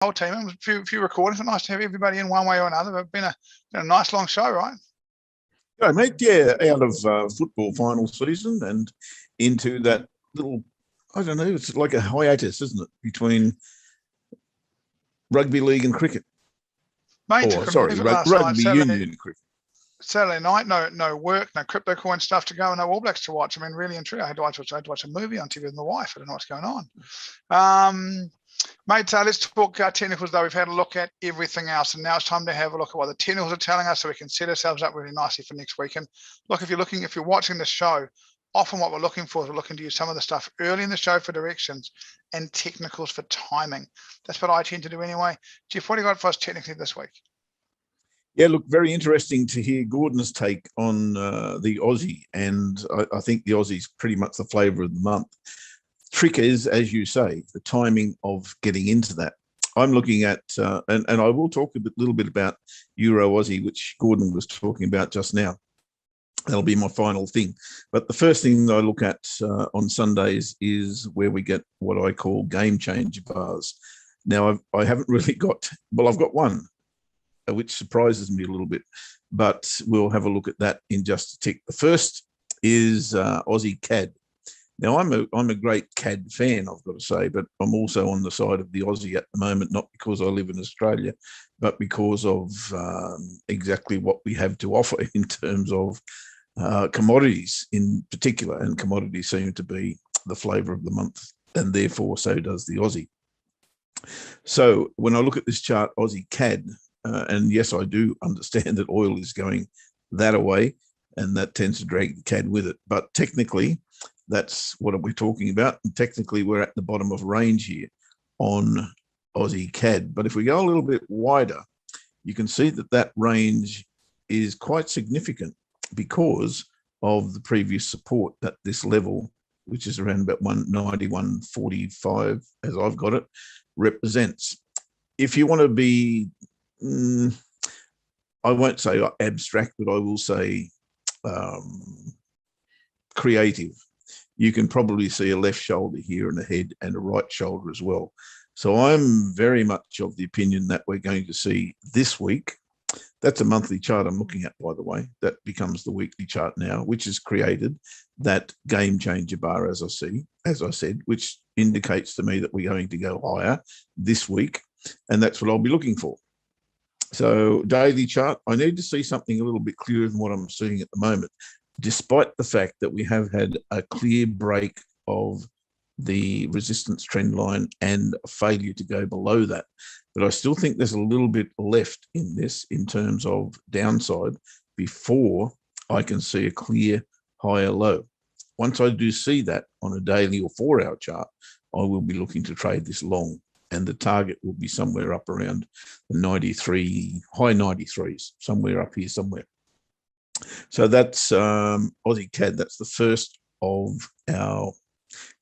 whole team. It was a few recordings. It's nice to have everybody in one way or another. It's been a nice long show, right? Yeah, mate. Yeah, out of football final season and into that little, I don't know, it's like a hiatus, isn't it, between rugby league and cricket? Mate, Rugby union cricket. Saturday night, no work, no cryptocurrency stuff to go, and no All Blacks to watch. I mean, really and truly, I had to watch a movie on TV with my wife. I don't know what's going on. Mate, let's talk technicals, though. We've had a look at everything else, and now it's time to have a look at what the technicals are telling us so we can set ourselves up really nicely for next week. And look, if you're watching the show, often what we're looking for is we're looking to use some of the stuff early in the show for directions and technicals for timing. That's what I tend to do anyway. Geoff, what do you got for us technically this week? Yeah, look, very interesting to hear Gordon's take on the Aussie, and I think the Aussie's pretty much the flavour of the month. Trick is, as you say, the timing of getting into that. I'm looking at, and I will talk a little bit about Euro Aussie, which Gordon was talking about just now. That'll be my final thing. But the first thing I look at on Sundays is where we get what I call game changer bars. Now, I haven't really got, well, I've got one, which surprises me a little bit, but we'll have a look at that in just a tick. The first is Aussie CAD. Now, I'm a great CAD fan, I've got to say, but I'm also on the side of the Aussie at the moment, not because I live in Australia, but because of exactly what we have to offer in terms of commodities in particular, and commodities seem to be the flavour of the month, and therefore so does the Aussie. So when I look at this chart, Aussie CAD, and yes, I do understand that oil is going that away, and that tends to drag the CAD with it, but technically, that's what we're talking about. And technically, we're at the bottom of range here on Aussie CAD. But if we go a little bit wider, you can see that range is quite significant because of the previous support at this level, which is around about 190, 145, as I've got it, represents. If you want to be, I won't say abstract, but I will say creative. You can probably see a left shoulder here and a head and a right shoulder as well. So I'm very much of the opinion that we're going to see this week. That's a monthly chart I'm looking at, by the way. That becomes the weekly chart now, which has created that game changer bar, as I said, which indicates to me that we're going to go higher this week. And that's what I'll be looking for. So daily chart, I need to see something a little bit clearer than what I'm seeing at the moment, despite the fact that we have had a clear break of the resistance trend line and a failure to go below that. But I still think there's a little bit left in this in terms of downside before I can see a clear higher low. Once I do see that on a daily or 4-hour chart, I will be looking to trade this long, and the target will be somewhere up around the 93, high 93s, somewhere up here somewhere. So that's Aussie CAD. That's the first of our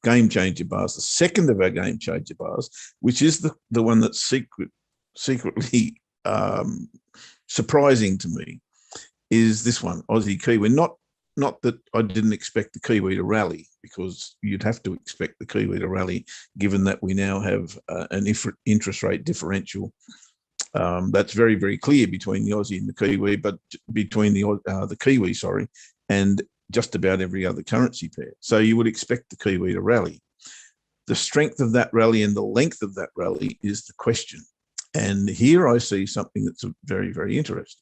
game changer bars. The second of our game changer bars, which is the one that's secretly surprising to me, is this one, Aussie Kiwi. Not that I didn't expect the Kiwi to rally, because you'd have to expect the Kiwi to rally, given that we now have an interest rate differential. That's very, very clear between the Aussie and the Kiwi, but between the Kiwi, and just about every other currency pair. So you would expect the Kiwi to rally. The strength of that rally and the length of that rally is the question. And here I see something that's very, very interesting.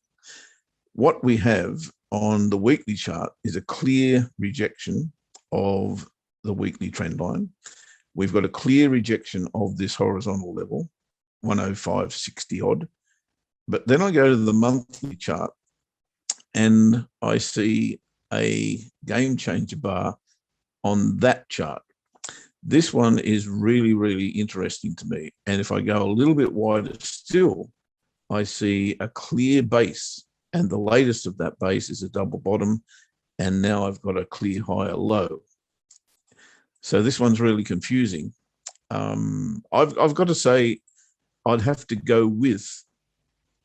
What we have on the weekly chart is a clear rejection of the weekly trend line. We've got a clear rejection of this horizontal level, 105.60 odd. But then I go to the monthly chart and I see a game changer bar on that chart. This one is really, really interesting to me. And if I go a little bit wider still, I see a clear base, and the latest of that base is a double bottom. And now I've got a clear higher low. So this one's really confusing. I've got to say, I'd have to go with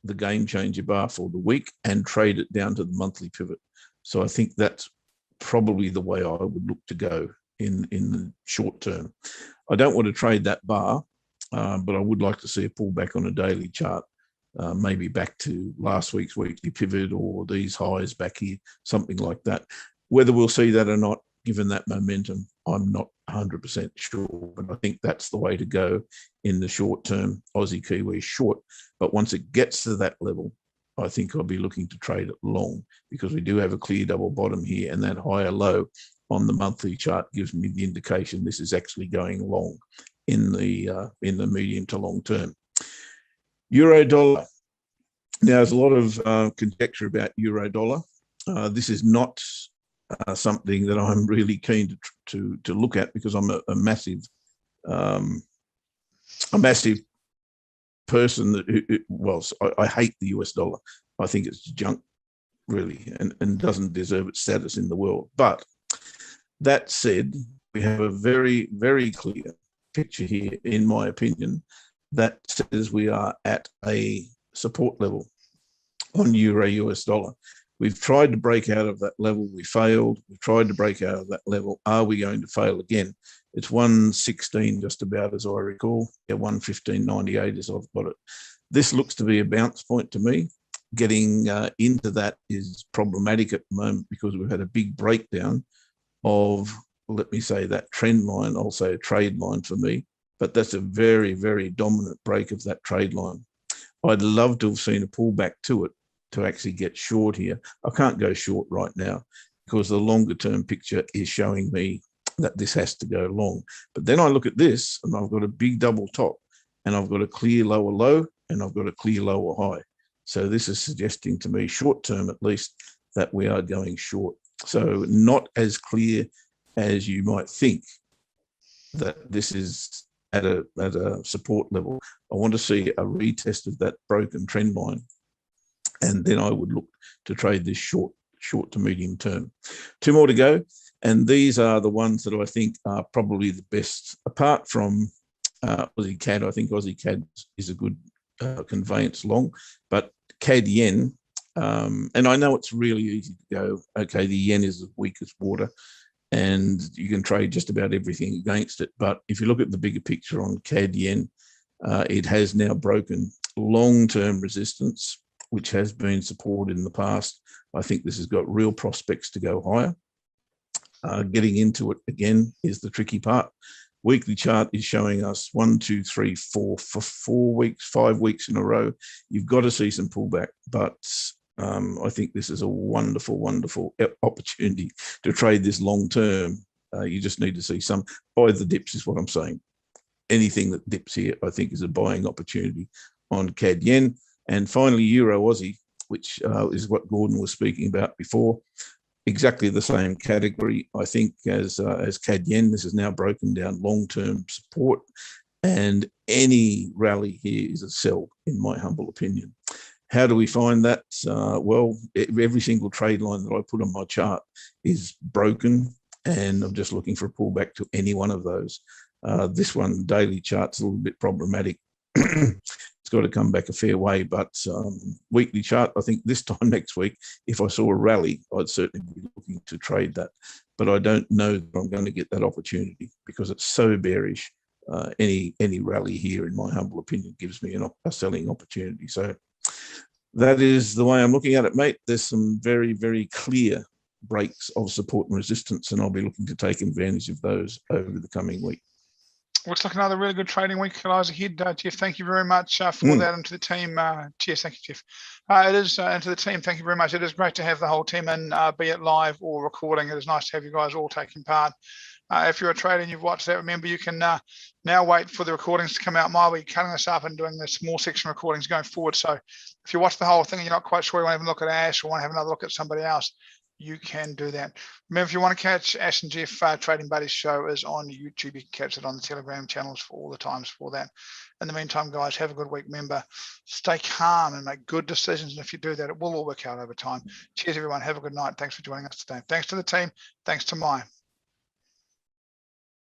the game changer bar for the week and trade it down to the monthly pivot. So I think that's probably the way I would look to go in the short term. I don't want to trade that bar but I would like to see a pullback on a daily chart, maybe back to last week's weekly pivot or these highs back here, something like that. Whether we'll see that or not, given that momentum, I'm not 100% sure, but I think that's the way to go in the short term, Aussie Kiwi short. But once it gets to that level, I think I'll be looking to trade it long, because we do have a clear double bottom here, and that higher low on the monthly chart gives me the indication this is actually going long in the medium to long term. Euro dollar. Now, there's a lot of conjecture about euro dollar. This is not something that I'm really keen to look at, because I'm a massive person that I hate the US dollar. I think it's junk, really, and doesn't deserve its status in the world. But that said, we have a very, very clear picture here, in my opinion, that says we are at a support level on euro US dollar. We've tried to break out of that level. We failed. We've tried to break out of that level. Are we going to fail again? It's 116 just about, as I recall. Yeah, 115.98 as I've got it. This looks to be a bounce point to me. Getting into that is problematic at the moment, because we've had a big breakdown of, let me say, that trend line. I'll say a trade line for me, but that's a very, very dominant break of that trade line. I'd love to have seen a pullback to it to actually get short here. I can't go short right now, because the longer term picture is showing me that this has to go long. But then I look at this, and I've got a big double top, and I've got a clear lower low, and I've got a clear lower high. So this is suggesting to me, short term at least, that we are going short. So not as clear as you might think that this is at a support level. I want to see a retest of that broken trend line, and then I would look to trade this short to medium term. Two more to go, and these are the ones that I think are probably the best, apart from Aussie CAD. I think Aussie CAD is a good conveyance long, but CAD yen, and I know it's really easy to go, okay, the yen is the weakest water, and you can trade just about everything against it. But if you look at the bigger picture on CAD yen, it has now broken long-term resistance, which has been supported in the past. I think this has got real prospects to go higher. Getting into it again is the tricky part. Weekly chart is showing us 1, 2, 3, 4 for 4 weeks, 5 weeks in a row. You've got to see some pullback, but I think this is a wonderful, wonderful opportunity to trade this long term. You just need to see some. Buy the dips is what I'm saying. Anything that dips here, I think, is a buying opportunity on CAD yen. And finally, Euro Aussie, which is what Gordon was speaking about before. Exactly the same category, I think, as CAD yen. This is now broken down long-term support, and any rally here is a sell, in my humble opinion. How do we find that? Well, every single trade line that I put on my chart is broken, and I'm just looking for a pullback to any one of those. This one, daily chart's a little bit problematic. It's got to come back a fair way, but weekly chart, I think this time next week, if I saw a rally, I'd certainly be looking to trade that. But I don't know that I'm going to get that opportunity, because it's so bearish. Any rally here, in my humble opinion, gives me a selling opportunity. So that is the way I'm looking at it, mate. There's some very, very clear breaks of support and resistance, and I'll be looking to take advantage of those over the coming week. Looks like another really good trading week lies ahead, Geoff. Thank you very much for that, and to the team. Cheers, thank you, Geoff. It is, and to the team, thank you very much. It is great to have the whole team in, be it live or recording. It is nice to have you guys all taking part. If you're a trader and you've watched that, remember you can now wait for the recordings to come out. I'll be cutting this up and doing the small section recordings going forward. So if you watch the whole thing and you're not quite sure, you want to have a look at Ash or want to have another look at somebody else, you can do that. Remember, if you want to catch Ash and Geoff Trading Buddies show is on YouTube. You can catch it on the Telegram channels for all the times for that. In the meantime, guys, have a good week. Remember, stay calm and make good decisions. And if you do that, it will all work out over time. Cheers, everyone. Have a good night. Thanks for joining us today. Thanks to the team. Thanks to Mai.